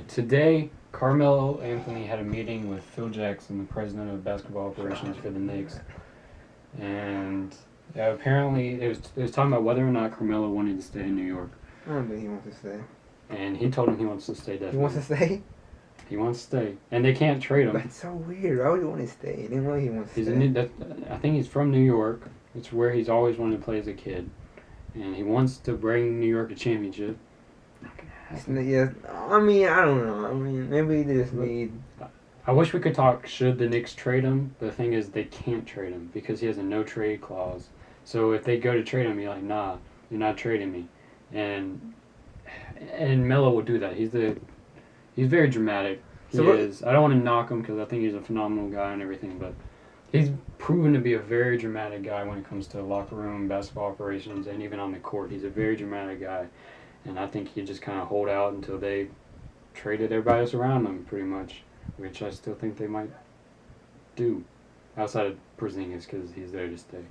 Today, Carmelo Anthony had a meeting with Phil Jackson, the president of basketball operations for the Knicks, and apparently it was talking about whether or not Carmelo wanted to stay in New York. I don't think he wants to stay. And he told him he wants to stay definitely. He wants to stay? He wants to stay. And they can't trade him. That's so weird. Why would you want to stay? I didn't know he wants to stay. I think he's from New York. It's where he's always wanted to play as a kid. And he wants to bring New York a championship. Yeah, I mean, I don't know. I mean, maybe they just need... I wish we could talk should the Knicks trade him. But the thing is, they can't trade him because he has a no-trade clause. So if they go to trade him, you're like, nah, you're not trading me. And Melo will do that. He's very dramatic. He is. I don't want to knock him because I think he's a phenomenal guy and everything, but he's proven to be a very dramatic guy when it comes to locker room, basketball operations, and even on the court. He's a very dramatic guy, and I think he'd just kind of hold out until they traded everybody else around him, pretty much, which I still think they might do, outside of Porzingis because he's there to stay.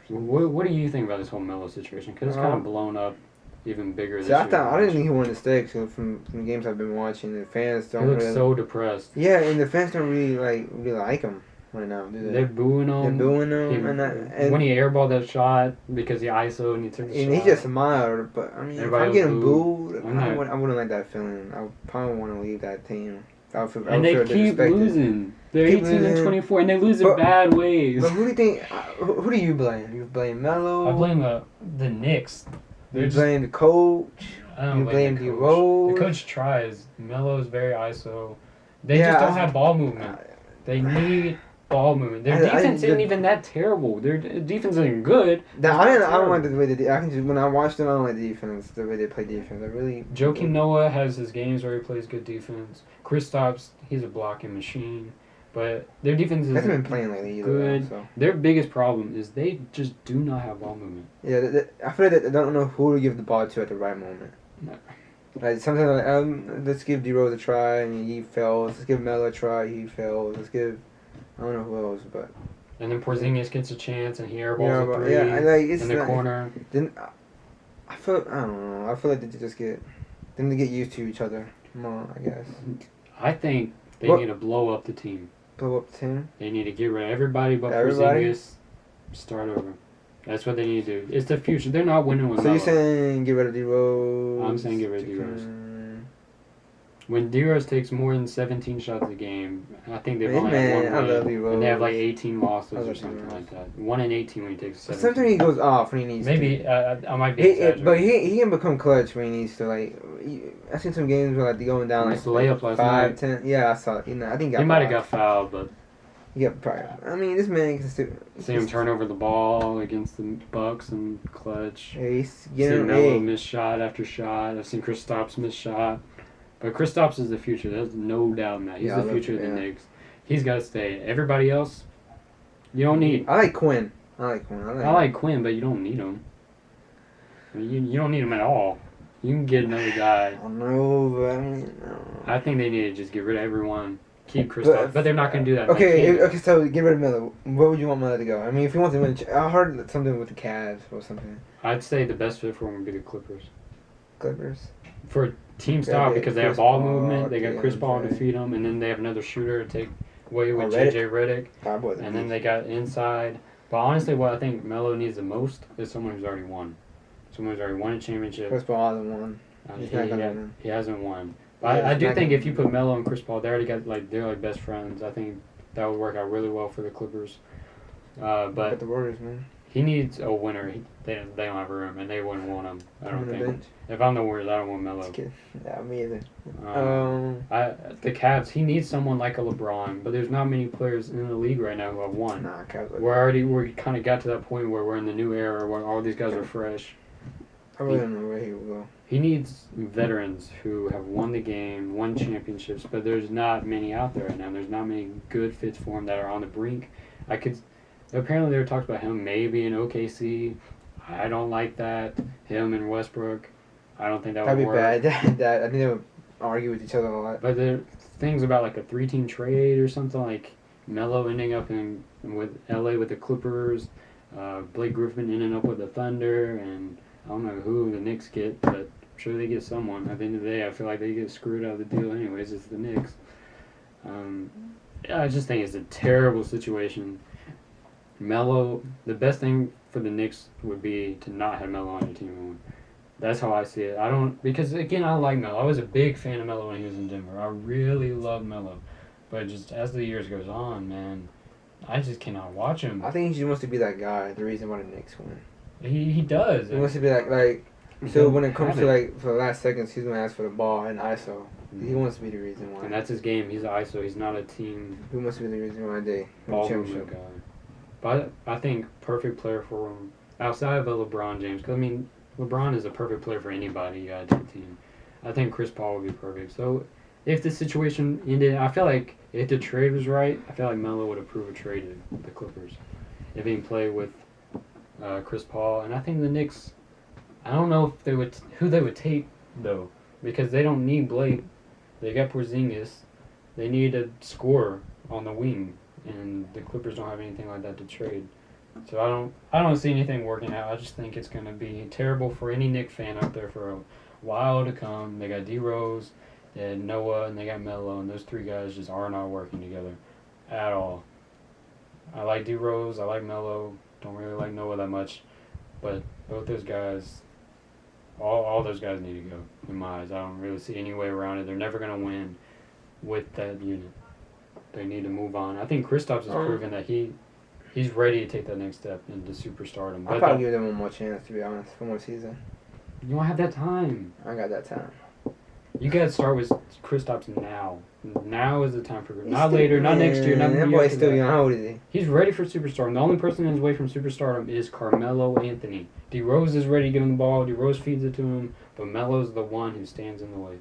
What do you think about this whole Melo situation? Because it's kind of blown up even bigger this year. I didn't think he wanted to stay because from the games I've been watching, the fans don't. He looks so depressed. Yeah, and the fans don't really like him right now, do they? They're booing him. And when he airballed that shot because he ISO and he took the shot. And he just smiled, but I mean, everybody if I'm getting booed. I wouldn't like that feeling. I would probably want to leave that team. And they keep losing. They're 18-24, and they lose in bad ways. But who do you think? Who do you blame? You blame Melo? I blame the Knicks. You blame the coach. I don't blame the coach. Rose. The coach tries. Melo's very ISO. They just don't have ball movement. They need ball movement. Their defense isn't even that terrible. Their defense isn't good. I don't like the way they. When I watch them, I don't like the defense. The way they play defense, I really. Joakim Noah has his games where he plays good defense. Kristaps, he's a blocking machine. But their defense is hasn't been playing lately either. Good. So. Their biggest problem is they just do not have ball movement. Yeah, I feel like they don't know who to give the ball to at the right moment. No. Like sometimes, let's give D-Rose a try and he fails. Let's give Melo a try, he fails. Let's give, I don't know who else, but. And then Porzingis gets a chance and he airballs a three it's in the corner. Then I don't know. I feel like they just get used to each other more, I guess. I think they need to blow up the team. Blow up the team? They need to get rid of everybody but Porzingis. Start over. That's what they need to do. It's the future. They're not winning with Melo. So you're saying get rid of D-Rose? I'm saying get rid of D-Rose. When D-Rose takes more than 17 shots a game, I think they've only had one win. And they have like 18 losses or something like that. 1 in 18 when he takes 17. Sometimes he goes off when he needs Maybe, to. I might be exaggerating. But he can become clutch when he needs to. Like, I've seen some games where like they going down like layup last 5, night. 10. Yeah, I saw it. I think he might have got fouled, but. Yeah, probably. I mean, this man can still. See him turn over the ball against the Bucks and clutch. He's seen Melo miss shot after shot. I've seen Kristaps miss shot. But Kristaps is the future. There's no doubt in that. He's the future of the Knicks. He's got to stay. Everybody else, you don't need. I like Quinn. I like Quinn, but you don't need him. I mean, you don't need him at all. You can get another guy. I know, but I mean, no. I think they need to just get rid of everyone. Keep Kristaps, but they're not going to do that. Okay, so get rid of Melo. Where would you want Melo to go? I mean, if he wants to win, I heard something with the Cavs or something. I'd say the best fit for him would be the Clippers. Clippers? For team style, because they have ball movement, they got Chris Paul to feed them, and then they have another shooter to take away with JJ Redick. And then they got inside. But honestly, what I think Melo needs the most is someone who's already won. Someone who's already won a championship. Chris Paul hasn't won. He hasn't won. But I do think if you put Melo and Chris Paul, they already got they're best friends. I think that would work out really well for the Clippers. But the Warriors, man. He needs a winner. They don't have room, and they wouldn't want him. I don't think. If I'm the Warriors, I don't want Melo. Yeah, me either. The Cavs, he needs someone like a LeBron, but there's not many players in the league right now who have won. Nah, Cavs. We kind of got to that point where we're in the new era where all these guys are fresh. I really don't know where he will go. He needs veterans who have won the game, won championships, but there's not many out there right now. There's not many good fits for him that are on the brink. Apparently there were talks about him maybe in OKC. I don't like that. Him and Westbrook. I don't think that would work. That'd be bad. I think they would argue with each other a lot. But there are things about like a 3-team trade or something, like Melo ending up with LA with the Clippers, Blake Griffin ending up with the Thunder, and I don't know who the Knicks get, but sure they get someone. At the end of the day, I feel like they get screwed out of the deal anyways. It's the Knicks. I just think it's a terrible situation. Melo, the best thing for the Knicks would be to not have Melo on your team anymore. That's how I see it. Because again, I like Melo. I was a big fan of Melo when he was in Denver. I really love Melo. But just as the years goes on, man, I just cannot watch him. I think he just wants to be that guy. The reason why the Knicks win. He does. He wants to be like. So when it comes to for the last seconds, he's gonna ask for the ball and ISO. He wants to be the reason why. And that's his game. He's an ISO. He's not a team. He wants to be the reason why they ball movement guy. But I think perfect player for him outside of a LeBron James. Because I mean, LeBron is a perfect player for anybody you add to the team. I think Chris Paul would be perfect. So if the situation ended, I feel like if the trade was right, I feel like Melo would approve a trade to the Clippers. If he can play with Chris Paul, and I think the Knicks. I don't know if who they would take though, because they don't need Blake. They got Porzingis. They need a scorer on the wing, and the Clippers don't have anything like that to trade. So I don't see anything working out. I just think it's going to be terrible for any Knicks fan out there for a while to come. They got D Rose, they had Noah, and they got Melo, and those three guys just are not working together at all. I like D Rose. I like Melo. Don't really like Noah that much, but both those guys. All those guys need to go, in my eyes. I don't really see any way around it. They're never going to win with that unit. They need to move on. I think Kristaps has proven that he's ready to take that next step into superstardom. I'll probably give them one more chance, to be honest, one more season. You don't have that time. I got that time. You got to start with Kristaps now. Now is the time for not later, not next year, not the year. That boy's still young. How old is he? He's ready for superstardom. The only person in his way from superstardom is Carmelo Anthony. D Rose is ready to give him the ball. D Rose feeds it to him, but Melo's the one who stands in the way.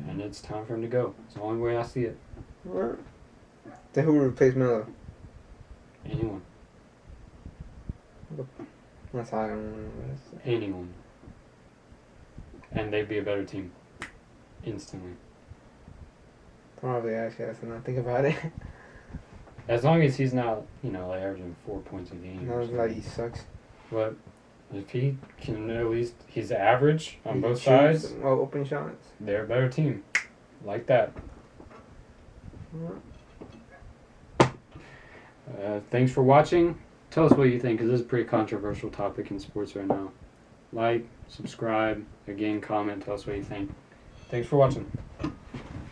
And it's time for him to go. It's the only way I see it. What? Then who will replace Melo? Anyone. That's how I don't know. Anyone. And they'd be a better team. Instantly. Probably actually, that's not think about it. As long as he's not, like averaging 4 points a game. No, it's like he sucks. But if he can at least, he's average on both sides. Well, open shots. They're a better team. Like that. Thanks for watching. Tell us what you think, because this is a pretty controversial topic in sports right now. Like, subscribe, again, comment, tell us what you think. Thanks for watching.